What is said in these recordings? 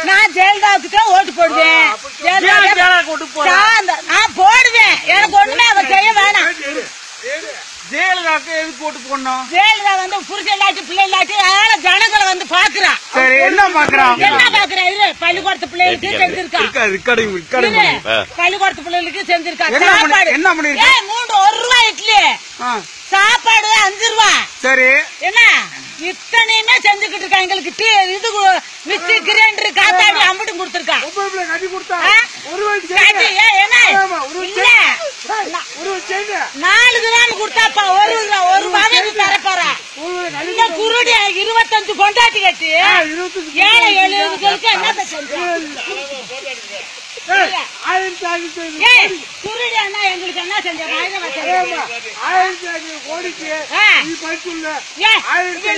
நான் ஜெயலலிதாவுக்கு தான் ஓட்டு போடுவேன். நான் போடுவேன். எனக்கு ஒண்ணுமே அவன் செய்ய வேணாம். ஜெயலலிதாக்கு எதுக்கு ஓட்டு போடணும்? ஜெயலலிதா வந்து புருஷன் இல்லாட்டி பிள்ளை இல்லாட்டி ஜனங்களை வந்து பாக்குறான். சரி, என்ன பாக்குறான்? இது பள்ளிக்கூடத்து பிள்ளைகளுக்கு செஞ்சிருக்கா. பள்ளிக்கூடத்து பிள்ளைகளுக்கு செஞ்சிருக்கா. சாப்பாடு என்ன பண்ணிருக்கா? 1 ரூபாய் இட்லி, சாப்பாடு 5 ரூபா. சரி, என்ன இத்தனையுமே செஞ்சுக்கிட்டு இருக்கா. எங்களுக்கு இது மிக்சி கிரைண்டர் காத்தாடி அம்பிட்டும் கொடுத்துருக்கா. இல்ல 4 கிராம் கொடுத்தாப்பா 1 ரூபாய்க்கு தரப்பாரா. இந்த குருடி 25 கொண்டாட்டி கட்டி 7 7 என்ன செஞ்சா? குருடி அண்ணா எங்களுக்கு என்ன செஞ்சா?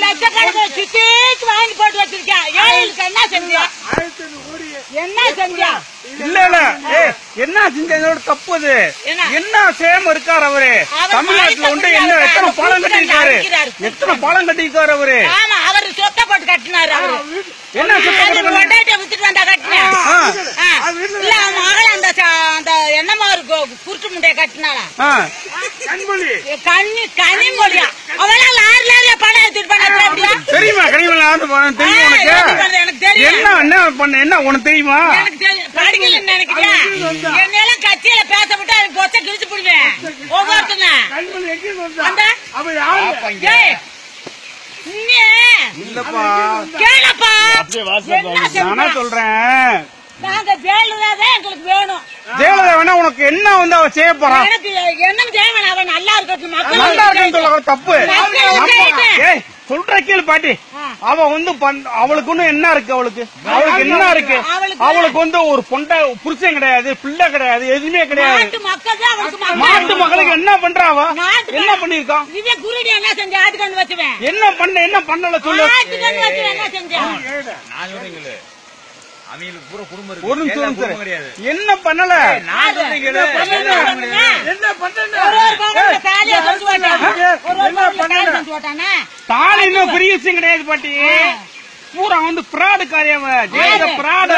லட்சக்கணக்கில் சுத்திக்கு வாங்கி போட்டு வச்சிருக்கேன். ஏழைகளுக்கு என்ன செஞ்சா? என்ன செஞ்சா? இல்ல என்ன செஞ்சதோட தப்பு அது. என்ன சேம இருக்காரு அவரு? தமிழ்நாட்டுல வந்து எத்தனை பாலம் கட்டிருக்காரு? எத்தனை பாலம் கட்டிருக்காரு அவரு? ஆமா, அவரு சொத்தை போட்டு கட்டினாரு. அவரு என்ன வித்துட்டு வந்தா கட்டினா. இல்ல மகள அந்த என்னமா இருக்கு குருட்டு முண்டைய கட்டினாளா? கனிமொழியா? அவெல்லாம் லாரில பணம் எடுத்துட்டு பண்ண தெரியுமா? கனிமொழி தெரியும் உனக்கு? எனக்கு தெரியும். என்ன பண்ண என்ன உனக்கு தெரியுமா? எனக்கு தெரியும். படிக்கலன்னு நினைக்கிறியா? என்னெல்லாம் கட்சியில பேசப்பட்டு அது பொச்ச கிழிச்சு போடுவேன் ஒவ்வொருத்தங்க. இல்லப்பா கேளப்பா, நான் சொல்றேன். நாங்க ஜெயலலிதா தான் எங்களுக்கு வேணும். ஜெயலலிதா வேணா உனக்கு என்ன வந்து அவ செய்ய போறான்? எனக்கு என்ன தேவை? அவன் நல்லா இருக்கட்டும். நல்லா இருக்குன்னு சொல்ல தப்பு. சொல்ற கேளு பாட்டி. அவ வந்து அவளுக்கு ஒண்ணு என்ன இருக்கு? அவளுக்கு என்ன இருக்கு? அவளுக்கு வந்து ஒரு பொண்டை புருஷன் கிடையாது, பிள்ளை கிடையாது, எதுவுமே கிடையாது. மாட்டு மக்களுக்கு என்ன பண்றா? அவ என்ன பண்ணிருக்கான்? குருடி என்ன செஞ்ச? ஆட்டுக்கண்ணு வச்சுவேன். என்ன பண்ணல சொல்லு. ஆட்டுக்கண்ணு வச்சுவேன் என்ன செஞ்சேன்? ஒரு நிமிஷம் என்ன பண்ணல? தாலி இன்னும் பெரிய விஷயம் கிடையாது பாட்டி. பூரா வந்து பிராடு காரியவ. ஜெயலலிதா பிராடு.